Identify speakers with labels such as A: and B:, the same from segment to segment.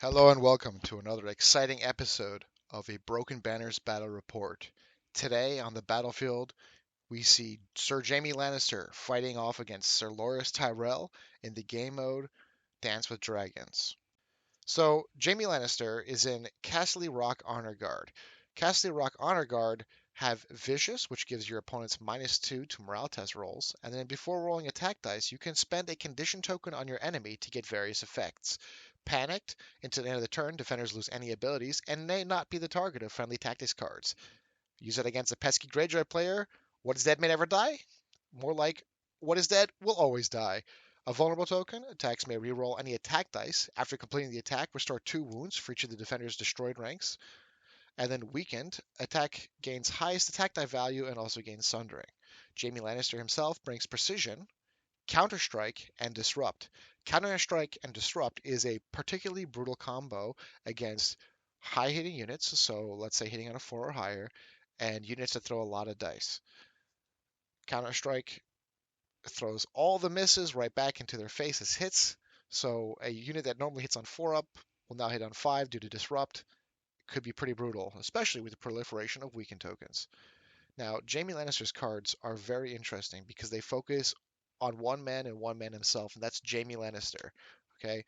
A: Hello and welcome to another exciting episode of a Broken Banners Battle Report. Today on the battlefield, we see Sir Jaime Lannister fighting off against Sir Loras Tyrell in the game mode Dance with Dragons. So, Jaime Lannister is in Castle Rock Honor Guard. Castle Rock Honor Guard have Vicious, which gives your opponents -2 to morale test rolls, and then before rolling attack dice, you can spend a condition token on your enemy to get various effects. Panicked, until the end of the turn, defenders lose any abilities and may not be the target of friendly tactics cards. Use it against a pesky Greyjoy player. What is dead may never die? More like, what is dead will always die. A vulnerable token, attacks may reroll any attack dice. After completing the attack, restore 2 wounds for each of the defender's destroyed ranks. And then weakened, attack gains highest attack die value and also gains sundering. Jaime Lannister himself brings precision, Counter-Strike, and Disrupt. Counter-Strike and Disrupt is a particularly brutal combo against high hitting units, so let's say hitting on a 4 or higher, and units that throw a lot of dice. Counter-Strike throws all the misses right back into their face as hits, so a unit that normally hits on 4 up will now hit on 5 due to Disrupt. Could be pretty brutal, especially with the proliferation of weakened tokens. Now, Jaime Lannister's cards are very interesting because they focus on one man and one man himself, and that's Jaime Lannister. Okay,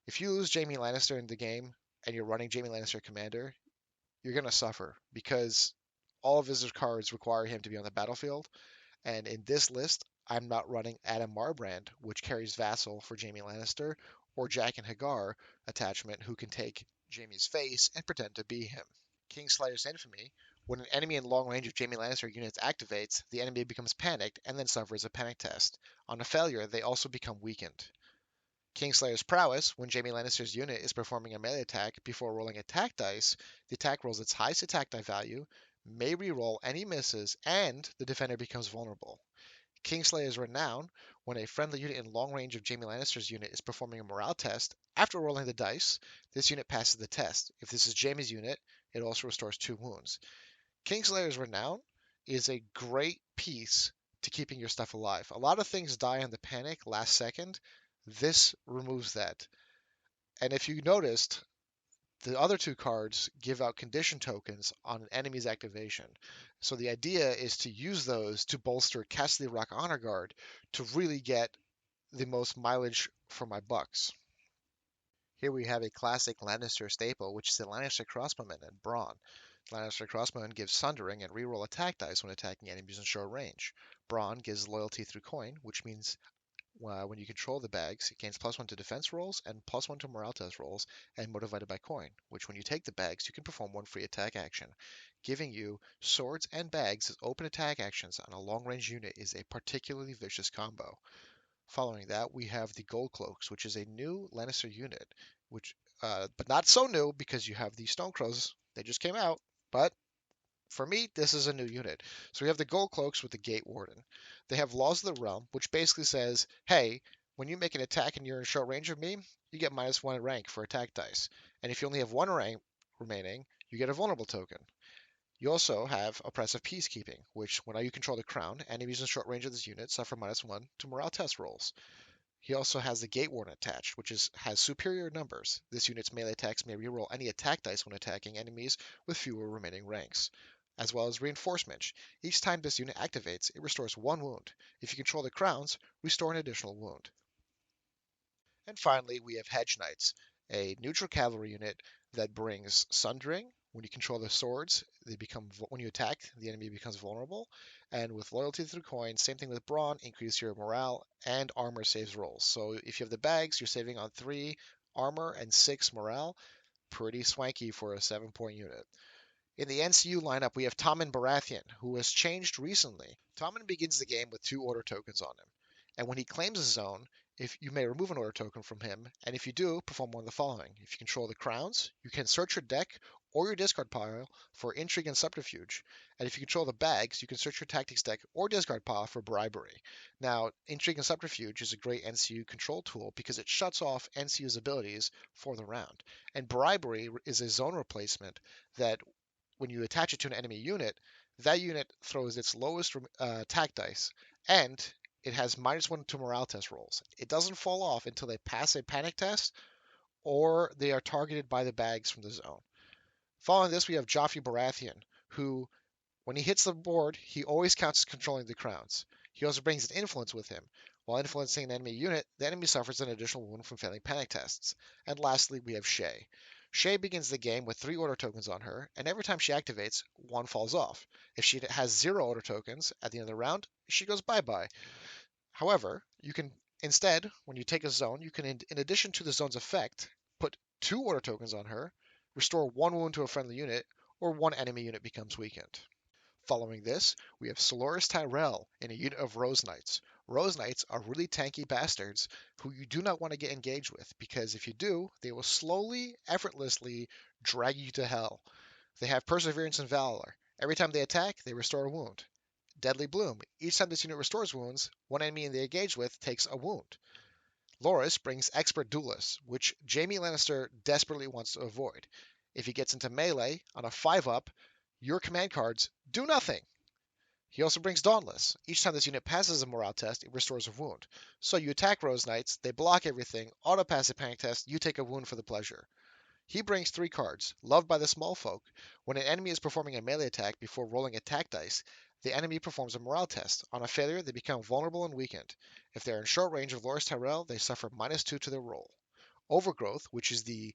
A: if you lose Jaime Lannister in the game and you're running Jaime Lannister Commander, you're gonna suffer because all of his cards require him to be on the battlefield. And in this list, I'm not running Adam Marbrand, which carries Vassal for Jaime Lannister, or Jack and Hagar attachment, who can take Jaime's face and pretend to be him. Kingslayer's Infamy, when an enemy in long range of Jaime Lannister units activates, the enemy becomes panicked and then suffers a panic test. On a failure, they also become weakened. Kingslayer's Prowess, when Jaime Lannister's unit is performing a melee attack before rolling attack dice, the attack rolls its highest attack die value, may reroll any misses, and the defender becomes vulnerable. Kingslayer's Renown, when a friendly unit in long range of Jaime Lannister's unit is performing a morale test, after rolling the dice, this unit passes the test. If this is Jaime's unit, it also restores 2 wounds. Kingslayer's Renown is a great piece to keeping your stuff alive. A lot of things die on the panic last second. This removes that. And if you noticed, the other 2 cards give out condition tokens on an enemy's activation. So the idea is to use those to bolster Castle Rock Honor Guard to really get the most mileage for my bucks. Here we have a classic Lannister staple, which is the Lannister Crossbowman and Brawn. Lannister Crossbowman gives Sundering and reroll attack dice when attacking enemies in short range. Brawn gives Loyalty through Coin, which means when you control the bags, it gains +1 to defense rolls and +1 to morale test rolls, and motivated by coin, which when you take the bags, you can perform 1 free attack action. Giving you swords and bags as open attack actions on a long range unit is a particularly vicious combo. Following that, we have the Gold Cloaks, which is a new Lannister unit, which, but not so new because you have the Stone Crows. They just came out, but for me, this is a new unit. So we have the Gold Cloaks with the Gate Warden. They have Laws of the Realm, which basically says, hey, when you make an attack and you're in short range of me, you get -1 rank for attack dice. And if you only have 1 rank remaining, you get a vulnerable token. You also have Oppressive Peacekeeping, which, when you control the Crown, enemies in short range of this unit suffer -1 to morale test rolls. He also has the Gate Warden attached, which has superior numbers. This unit's melee attacks may reroll any attack dice when attacking enemies with fewer remaining ranks, as well as Reinforcement. Each time this unit activates, it restores 1 wound. If you control the crowns, restore an additional wound. And finally, we have Hedge Knights, a neutral cavalry unit that brings Sundering. When you control the swords, when you attack, the enemy becomes vulnerable. And with Loyalty through Coin, same thing with Brawn, increase your morale and armor saves rolls. So if you have the bags, you're saving on 3 armor and 6 morale. Pretty swanky for a 7-point unit. In the NCU lineup, we have Tommen Baratheon, who was changed recently. Tommen begins the game with 2 order tokens on him, and when he claims a zone, if you may remove an order token from him, and if you do, perform one of the following. If you control the crowns, you can search your deck or your discard pile for Intrigue and Subterfuge, and if you control the bags, you can search your tactics deck or discard pile for Bribery. Now, Intrigue and Subterfuge is a great NCU control tool because it shuts off NCU's abilities for the round, and Bribery is a zone replacement that when you attach it to an enemy unit, that unit throws its lowest attack dice, and it has -1 to morale test rolls. It doesn't fall off until they pass a panic test or they are targeted by the bags from the zone. Following this, we have Joffrey Baratheon, who, when he hits the board, he always counts as controlling the crowns. He also brings an influence with him. While influencing an enemy unit, the enemy suffers an additional wound from failing panic tests. And lastly, we have Shay. Shay begins the game with 3 order tokens on her, and every time she activates, 1 falls off. If she has 0 order tokens at the end of the round, she goes bye-bye. However, you can instead, when you take a zone, you can, in addition to the zone's effect, put 2 order tokens on her, restore 1 wound to a friendly unit, or 1 enemy unit becomes weakened. Following this, we have Loras Tyrell in a unit of Rose Knights. Rose Knights are really tanky bastards who you do not want to get engaged with, because if you do, they will slowly, effortlessly drag you to hell. They have Perseverance and Valor. Every time they attack, they restore a wound. Deadly Bloom. Each time this unit restores wounds, one enemy they engage with takes a wound. Loras brings Expert Duelist, which Jaime Lannister desperately wants to avoid. If he gets into melee on a 5-up, your command cards do nothing. He also brings Dauntless. Each time this unit passes a morale test, it restores a wound. So you attack Rose Knights, they block everything, auto-pass a panic test, you take a wound for the pleasure. He brings 3 cards. Loved by the Small Folk. When an enemy is performing a melee attack before rolling attack dice, the enemy performs a morale test. On a failure, they become vulnerable and weakened. If they are in short range of Loras Tyrell, they suffer -2 to their roll. Overgrowth, which is the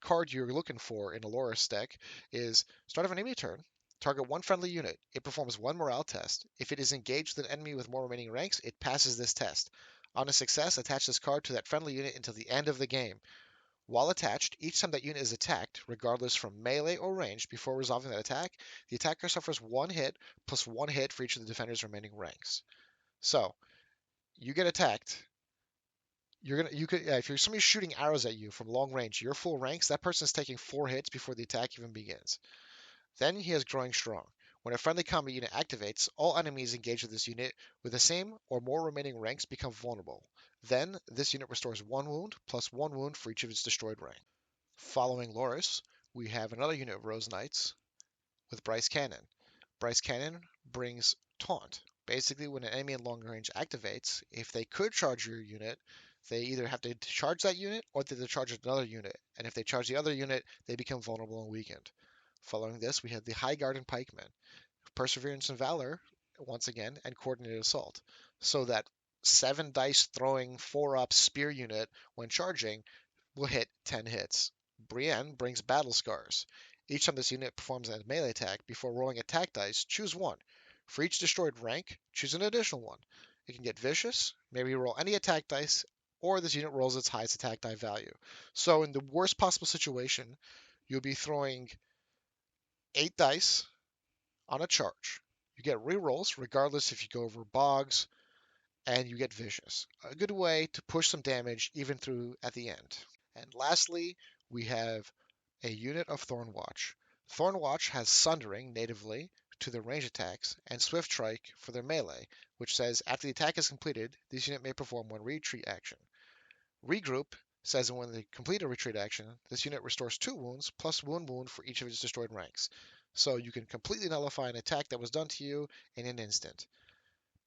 A: card you're looking for in a Loras deck, is start of an enemy turn. Target 1 friendly unit. It performs 1 morale test. If it is engaged with an enemy with more remaining ranks, it passes this test. On a success, attach this card to that friendly unit until the end of the game. While attached, each time that unit is attacked, regardless from melee or ranged, before resolving that attack, the attacker suffers 1 hit plus 1 hit for each of the defender's remaining ranks. So, you get attacked. If you're somebody shooting arrows at you from long range, your full ranks, that person is taking 4 hits before the attack even begins. Then he has Growing Strong. When a friendly combat unit activates, all enemies engaged with this unit with the same or more remaining ranks become vulnerable. Then, this unit restores 1 wound plus 1 wound for each of its destroyed ranks. Following Loras, we have another unit of Rose Knights with Bryce Cannon. Bryce Cannon brings Taunt. Basically, when an enemy in long range activates, if they could charge your unit, they either have to charge that unit or they have to charge another unit. And if they charge the other unit, they become vulnerable and weakened. Following this, we have the High Guard and Pikemen. Perseverance and Valor, once again, and Coordinated Assault. So that 7 dice throwing 4-up spear unit, when charging, will hit 10 hits. Brienne brings Battle Scars. Each time this unit performs a melee attack, before rolling attack dice, choose 1. For each destroyed rank, choose an additional 1. It can get vicious, maybe roll any attack dice, or this unit rolls its highest attack die value. So in the worst possible situation, you'll be throwing 8 dice on a charge. You get rerolls regardless if you go over bogs, and you get vicious. A good way to push some damage even through at the end. And lastly, we have a unit of Thornwatch. Thornwatch has Sundering natively to their range attacks and Swift Strike for their melee, which says after the attack is completed, this unit may perform 1 retreat action. Regroup says when they complete a retreat action, this unit restores 2 wounds plus 1 wound for each of its destroyed ranks. So you can completely nullify an attack that was done to you in an instant.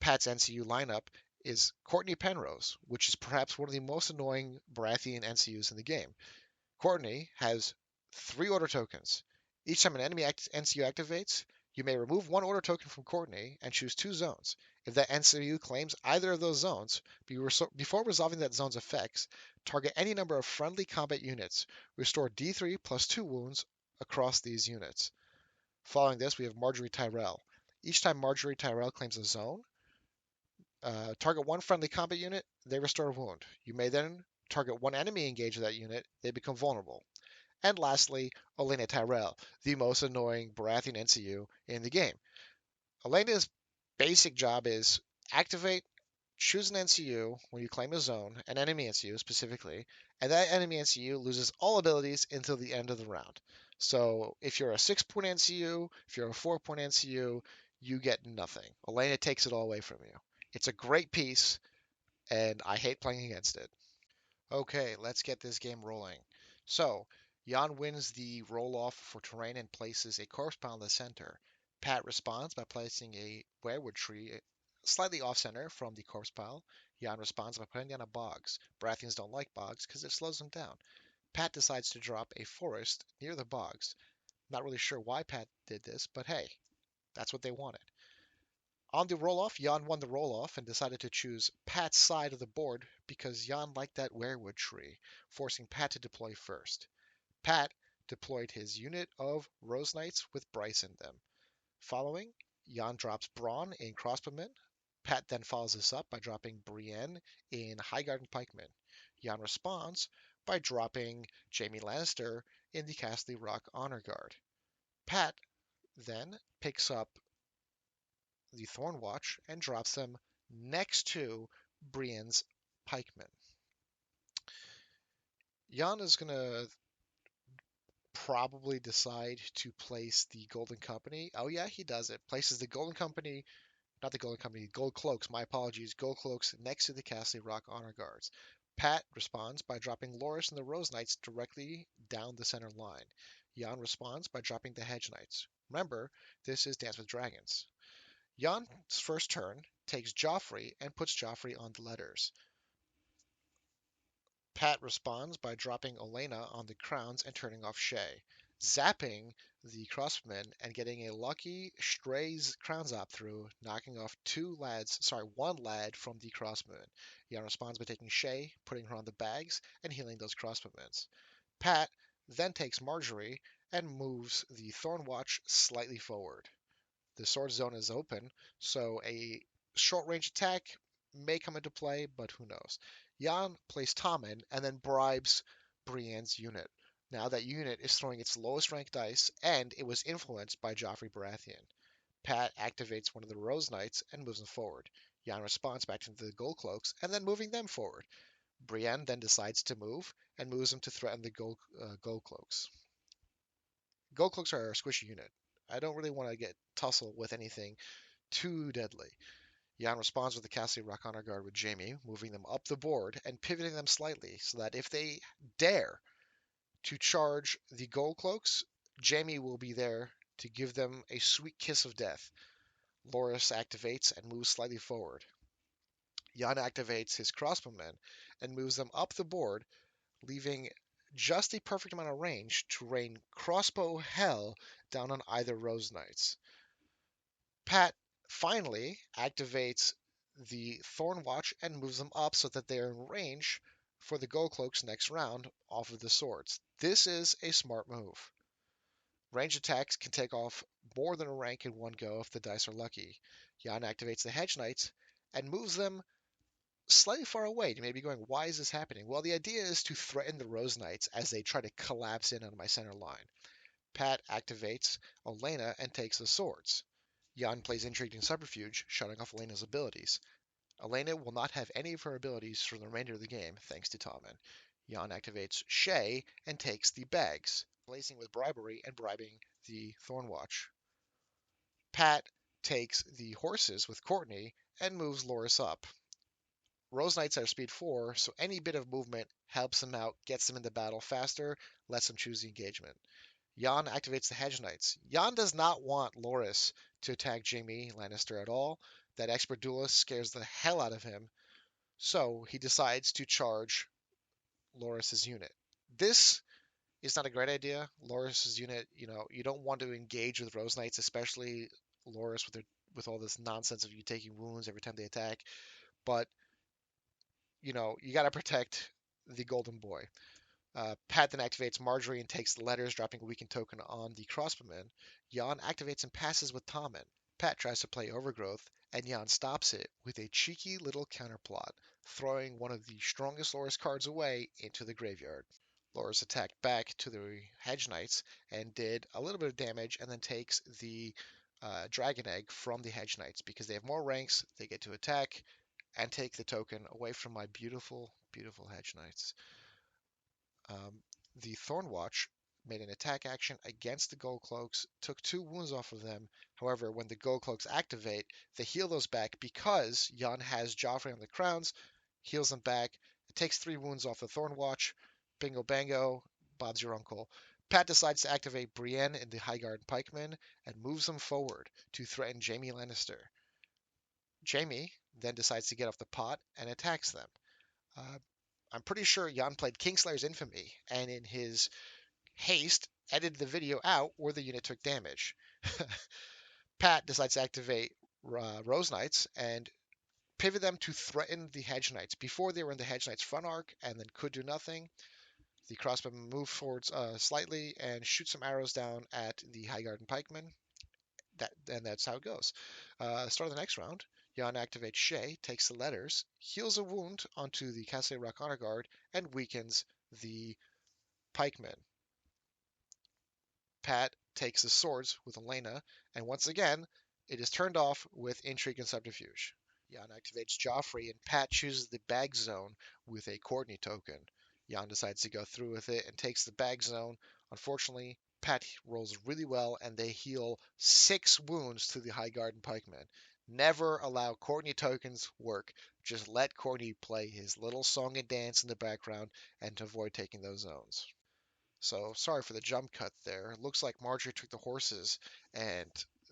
A: Pat's NCU lineup is Courtney Penrose, which is perhaps one of the most annoying Baratheon NCUs in the game. Courtney has 3 order tokens. Each time an enemy NCU activates, you may remove 1 order token from Courtney and choose 2 zones. If that NCU claims either of those zones, before resolving that zone's effects, target any number of friendly combat units. Restore D3 plus 2 wounds across these units. Following this, we have Marjorie Tyrell. Each time Marjorie Tyrell claims a zone, target 1 friendly combat unit, they restore a wound. You may then target 1 enemy engaged with that unit, they become vulnerable. And lastly, Olenna Tyrell, the most annoying Baratheon NCU in the game. Olenna's basic job is activate, choose an NCU when you claim a zone, an enemy NCU specifically, and that enemy NCU loses all abilities until the end of the round. So if you're a 6-point NCU, if you're a 4-point NCU, you get nothing. Olenna takes it all away from you. It's a great piece, and I hate playing against it. Okay, let's get this game rolling. So, Jan wins the roll-off for terrain and places a corpse pile in the center. Pat responds by placing a weirwood tree slightly off-center from the corpse pile. Jan responds by putting down a bogs. Baratheons don't like bogs because it slows them down. Pat decides to drop a forest near the bogs. Not really sure why Pat did this, but hey, that's what they wanted. On the roll-off, Jan won the roll-off and decided to choose Pat's side of the board because Jan liked that weirwood tree, forcing Pat to deploy first. Pat deployed his unit of Rose Knights with Bryce in them. Following, Jan drops Braun in Crossbowmen. Pat then follows this up by dropping Brienne in Highgarden Pikemen. Jan responds by dropping Jaime Lannister in the Castle Rock Honor Guard. Pat then picks up the Thornwatch and drops them next to Brienne's pikemen. Jan is going to probably decide to place the Golden Company. Oh, yeah, he does it. Places the Golden Company, not the Golden Company, Gold Cloaks, my apologies, Gold Cloaks next to the Castle Rock Honor Guards. Pat responds by dropping Loras and the Rose Knights directly down the center line. Jan responds by dropping the Hedge Knights. Remember, this is Dance with Dragons. Jan's first turn takes Joffrey and puts Joffrey on the letters. Pat responds by dropping Olenna on the crowns and turning off Shay, zapping the crossbowmen and getting a lucky Stray's crown zap through, knocking off one lad from the crossbowmen. Jan responds by taking Shay, putting her on the bags, and healing those crossbowmen. Pat then takes Marjorie and moves the Thornwatch slightly forward. The sword zone is open, so a short range attack may come into play, but who knows. Jan plays Tommen and then bribes Brienne's unit. Now that unit is throwing its lowest ranked dice, and it was influenced by Joffrey Baratheon. Pat activates one of the Rose Knights and moves them forward. Jan responds back to the Gold Cloaks and then moving them forward. Brienne then decides to move and moves them to threaten the Gold Cloaks. Gold Cloaks are a squishy unit. I don't really want to get tussle with anything too deadly. Jan responds with the Castle Rock Honor Guard with Jaime, moving them up the board and pivoting them slightly so that if they dare to charge the Gold Cloaks, Jaime will be there to give them a sweet kiss of death. Loras activates and moves slightly forward. Jan activates his crossbowmen and moves them up the board, leaving just the perfect amount of range to rain crossbow hell down on either Rose Knights. Pat finally activates the Thornwatch and moves them up so that they are in range for the Gold Cloaks next round off of the swords. This is a smart move. Range attacks can take off more than a rank in one go if the dice are lucky. Jan activates the Hedge Knights and moves them slightly far away. You may be going, why is this happening? Well, the idea is to threaten the Rose Knights as they try to collapse in on my center line. Pat activates Olenna and takes the swords. Jan plays Intrigue and Subterfuge, shutting off Olenna's abilities. Olenna will not have any of her abilities for the remainder of the game, thanks to Tommen. Jan activates Shay and takes the bags, blazing with bribery and bribing the Thornwatch. Pat takes the horses with Courtney and moves Loras up. Rose Knights are speed 4, so any bit of movement helps them out, gets them into battle faster, lets them choose the engagement. Jan activates the Hedge Knights. Jan does not want Loras to attack Jaime Lannister at all. That expert duelist scares the hell out of him, so he decides to charge Loras' unit. This is not a great idea. Loras' unit, you don't want to engage with Rose Knights, especially Loras with all this nonsense of you taking wounds every time they attack. But you got to protect the Golden Boy. Pat then activates Marjorie and takes the letters, dropping a weakened token on the crossbowman. Jan activates and passes with Tommen. Pat tries to play Overgrowth, and Jan stops it with a cheeky little counterplot, throwing one of the strongest Loras cards away into the graveyard. Loras attacked back to the Hedge Knights and did a little bit of damage, and then takes the Dragon Egg from the Hedge Knights. Because they have more ranks, they get to attack and take the token away from my beautiful, beautiful Hedge Knights. The Thornwatch made an attack action against the Gold Cloaks, took 2 wounds off of them. However, when the Gold Cloaks activate, they heal those back because Jan has Joffrey on the crowns, heals them back. It takes 3 wounds off the Thornwatch. Bingo bango, Bob's your uncle. Pat decides to activate Brienne in the Highgarden Pikemen and moves them forward to threaten Jaime Lannister. Jaime then decides to get off the pot and attacks them. I'm pretty sure Jan played Kingslayer's Infamy, and in his haste, edited the video out where the unit took damage. Pat decides to activate Rose Knights and pivot them to threaten the Hedge Knights. Before they were in the Hedge Knights front arc and then could do nothing, the crossbowmen move forwards slightly and shoot some arrows down at the Highgarden pikemen. And that's how it goes. Start of the next round, Jan activates Shay, takes the letters, heals a wound onto the Castle Rock Honor Guard, and weakens the pikemen. Pat takes the swords with Elena, and once again, it is turned off with intrigue and subterfuge. Jan activates Joffrey, and Pat chooses the bag zone with a Courtney token. Jan decides to go through with it and takes the bag zone. Unfortunately, Pat rolls really well, and they heal 6 wounds to the Highgarden pikemen. Never allow Courtney tokens work. Just let Courtney play his little song and dance in the background and to avoid taking those zones. So sorry for the jump cut there. Looks like Marjorie took the horses and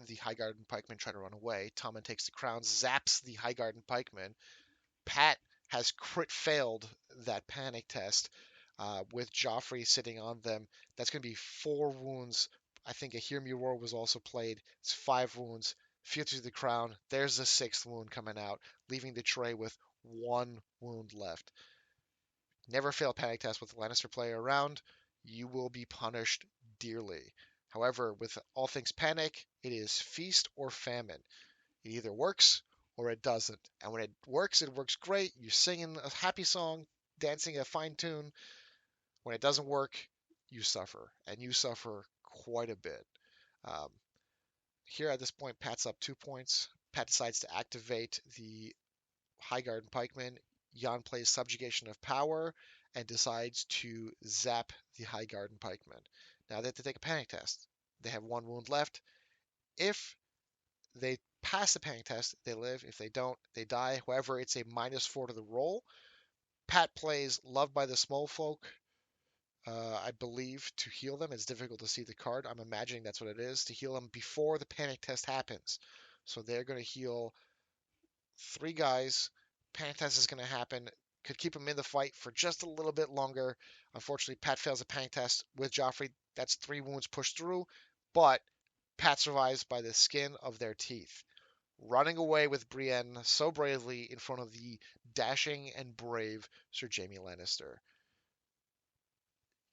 A: the Highgarden pikemen try to run away. Tommen takes the crown, zaps the Highgarden pikemen. Pat has crit failed that panic test with Joffrey sitting on them. That's going to be 4 wounds. I think a Hear Me Roar was also played. It's 5 wounds. Fealty to the crown. There's the 6th wound coming out, leaving the tray with 1 wound left. Never fail a panic test with a Lannister player around. You will be punished dearly. However, with all things panic, it is feast or famine. It either works or it doesn't. And when it works great. You're singing a happy song, dancing a fine tune. When it doesn't work, you suffer. And you suffer quite a bit. Um, Here at this point, Pat's up 2 points. Pat decides to activate the Highgarden pikemen. Jan plays Subjugation of Power and decides to zap the Highgarden pikemen. Now they have to take a panic test. They have 1 wound left. If they pass the panic test, they live. If they don't, they die. However, it's a -4 to the roll. Pat plays Loved by the Small Folk, I believe, to heal them. It's difficult to see the card. I'm imagining that's what it is, to heal them before the panic test happens. So they're going to heal 3 guys. Panic test is going to happen. Could keep him in the fight for just a little bit longer. Unfortunately, Pat fails a panic test with Joffrey. That's 3 wounds pushed through, but Pat survives by the skin of their teeth, running away with Brienne so bravely in front of the dashing and brave Sir Jaime Lannister.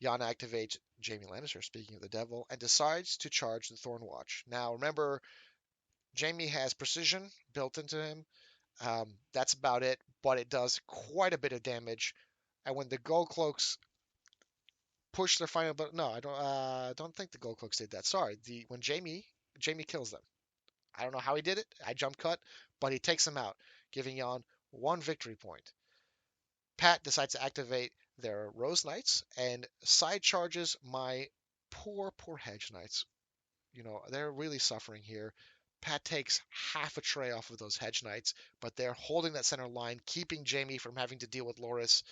A: Jan activates Jaime Lannister, speaking of the devil, and decides to charge the Thornwatch. Now, remember, Jaime has precision built into him. That's about it, but it does quite a bit of damage. And when the Gold Cloaks push their final, but no, I don't think the Gold Cloaks did that. Sorry, when Jaime kills them. I don't know how he did it. I jump cut, but he takes them out, giving Jan 1 victory point. Pat decides to activate their Rose Knights and side charges my poor Hedge Knights. They're really suffering here. Pat takes half a tray off of those Hedge Knights, but they're holding that center line, keeping Jaime from having to deal with Loras.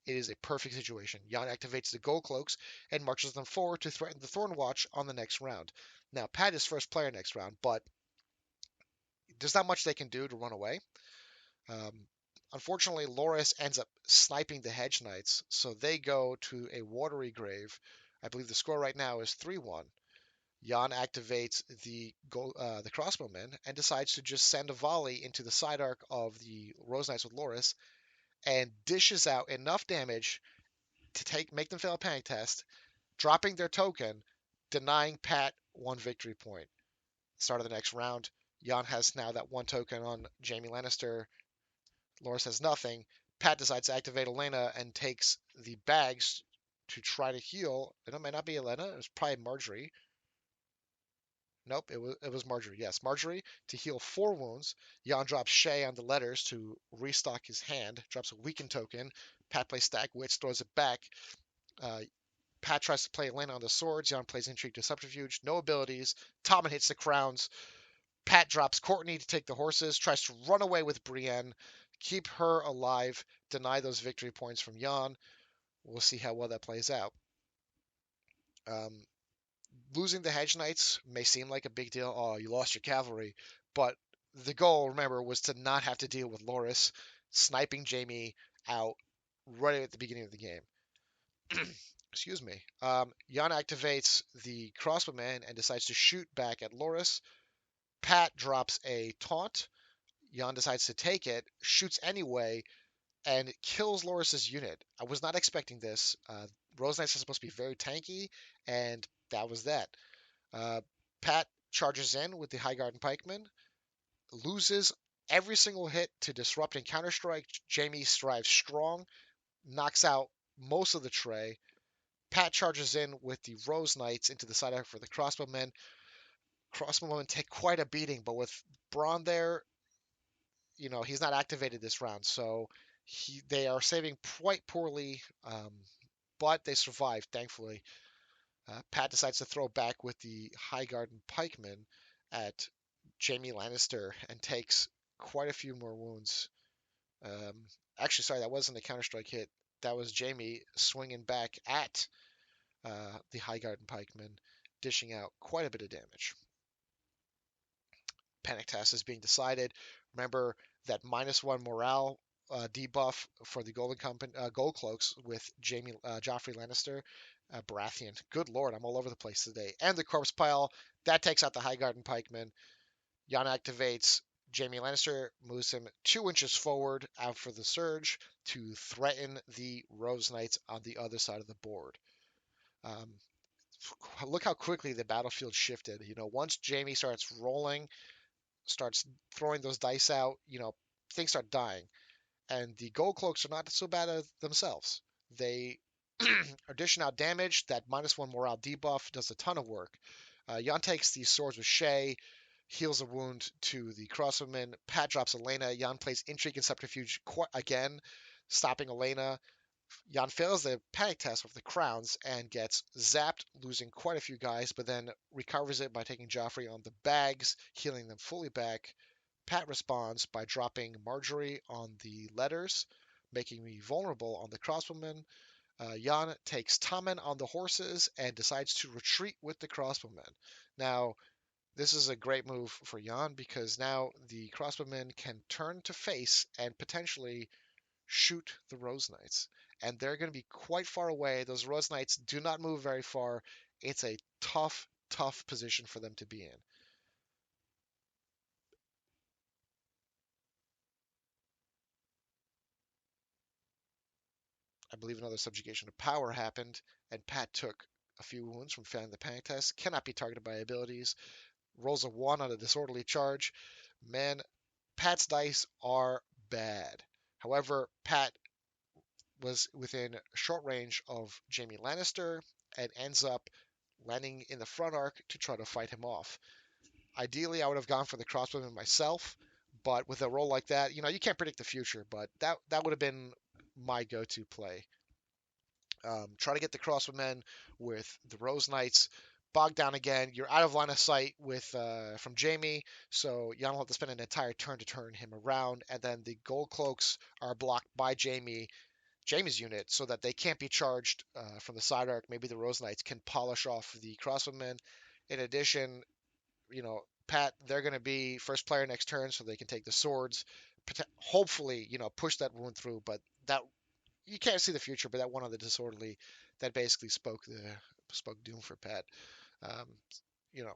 A: It is a perfect situation. Jan activates the Gold Cloaks and marches them forward to threaten the Thornwatch on the next round. Now, Pat is first player next round, but there's not much they can do to run away. Um, Unfortunately, Loras ends up sniping the Hedge Knights, so they go to a watery grave. I believe the score right now is 3-1. Jan activates the crossbowmen and decides to just send a volley into the side arc of the Rose Knights with Loras and dishes out enough damage to make them fail a panic test, dropping their token, denying Pat 1 victory point. Start of the next round, Jan has now that 1 token on Jaime Lannister. Loras has nothing. Pat decides to activate Elena and takes the bags to try to heal. It might not be Elena. It was probably Marjorie. Nope, it was Marjorie. Yes, Marjorie to heal 4 wounds. Jan drops Shay on the letters to restock his hand. Drops a weakened token. Pat plays Stack Wits, throws it back. Uh, Pat tries to play Elena on the swords. Jan plays Intrigue to Subterfuge. No abilities. Tommen hits the crowns. Pat drops Courtney to take the horses. Tries to run away with Brienne. Keep her alive. Deny those victory points from Jan. We'll see how well that plays out. Losing the Hedge Knights may seem like a big deal. Oh, you lost your cavalry. But the goal, remember, was to not have to deal with Loras sniping Jaime out right at the beginning of the game. Excuse me. Jan activates the crossbowman and decides to shoot back at Loras. Pat drops a taunt. Jan decides to take it, shoots anyway, and kills Loras's unit. I was not expecting this. Rose Knights are supposed to be very tanky, and that was that. Uh, Pat charges in with the High Garden Pikeman, loses every single hit to Disrupt and Counterstrike. Jaime strives strong, knocks out most of the tray. Pat charges in with the Rose Knights into the side arc for the crossbowmen. Crossbowmen take quite a beating, but with Braun there, he's not activated this round, so they are saving quite poorly, but they survive, thankfully. Pat decides to throw back with the High Garden Pikeman at Jaime Lannister and takes quite a few more wounds. Um, Actually, sorry, that wasn't a Counter-Strike hit. That was Jaime swinging back at the High Garden Pikeman, dishing out quite a bit of damage. Panic Task is being decided. Remember that -1 morale debuff for the Golden Company, Gold Cloaks with Joffrey Lannister, Baratheon. Good lord, I'm all over the place today. And the Corpse Pile that takes out the High Garden Pikeman. Jan activates Jaime Lannister, moves him 2 inches forward out for the surge to threaten the Rose Knights on the other side of the board. Um, Look how quickly the battlefield shifted. Once Jaime starts throwing those dice out, things start dying. And the Gold Cloaks are not so bad themselves. They are dishing out damage. That -1 morale debuff does a ton of work. Jan takes these swords with Shay, heals a wound to the crossbowman. Pat drops Elena. Jan plays Intrigue and Subterfuge again, stopping Elena. Jan fails the panic test with the crowns and gets zapped, losing quite a few guys, but then recovers it by taking Joffrey on the bags, healing them fully back. Pat responds by dropping Marjorie on the letters, making me vulnerable on the crossbowmen. Jan takes Tommen on the horses and decides to retreat with the crossbowmen. Now, this is a great move for Jan because now the crossbowmen can turn to face and potentially shoot the Rose Knights. And they're going to be quite far away. Those Rose Knights do not move very far. It's a tough, tough position for them to be in. I believe another subjugation of power happened, and Pat took a few wounds from failing the panic test. Cannot be targeted by abilities. Rolls a 1 on a disorderly charge. Man, Pat's dice are bad. However, Pat was within short range of Jaime Lannister and ends up landing in the front arc to try to fight him off. Ideally, I would have gone for the crossbowman myself, but with a roll like that, you can't predict the future, but that would have been my go-to play. Try to get the crossbowmen with the Rose Knights. Bogged down again. You're out of line of sight with from Jaime, so you don't have to spend an entire turn to turn him around. And then the Gold Cloaks are blocked by Jaime's unit, so that they can't be charged from the side arc. Maybe the Rose Knights can polish off the crossbowmen. In addition, Pat, they're going to be first player next turn, so they can take the swords. Hopefully, push that wound through. But that you can't see the future. But that one on the disorderly, that basically spoke doom for Pat. Um, you know,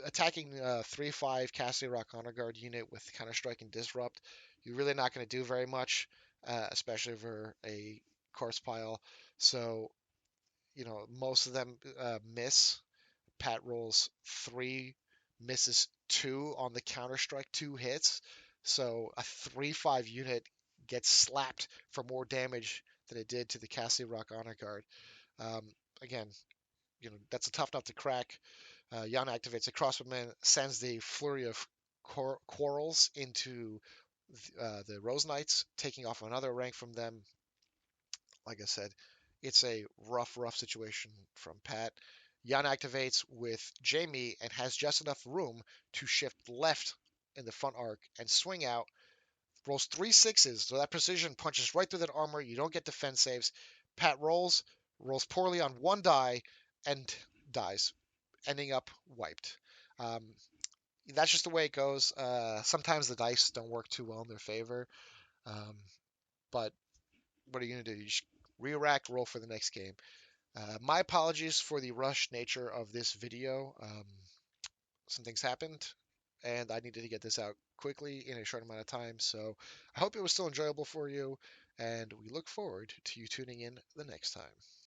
A: Attacking 3/5 Cassidy Rock Honor Guard unit with Counter Strike and Disrupt, you're really not going to do very much, especially for a corpse pile. So, most of them miss. Pat rolls 3, misses 2 on the Counter Strike, 2 hits. So a 3/5 unit gets slapped for more damage than it did to the Cassidy Rock Honor Guard. Again, that's a tough nut to crack. Jan activates a crossbowman, sends the flurry of quarrels into the Rose Knights, taking off another rank from them. Like I said, it's a rough, rough situation from Pat. Jan activates with Jaime and has just enough room to shift left in the front arc and swing out. Rolls 3 6s, so that precision punches right through that armor. You don't get defense saves. Pat rolls poorly on 1 die, and dies, ending up wiped. Um, that's just the way it goes. Sometimes the dice don't work too well in their favor. Um, but what are you gonna do? You just re-rack, roll for the next game. My apologies for the rushed nature of this video. Some things happened, and I needed to get this out quickly in a short amount of time. So I hope it was still enjoyable for you, and we look forward to you tuning in the next time.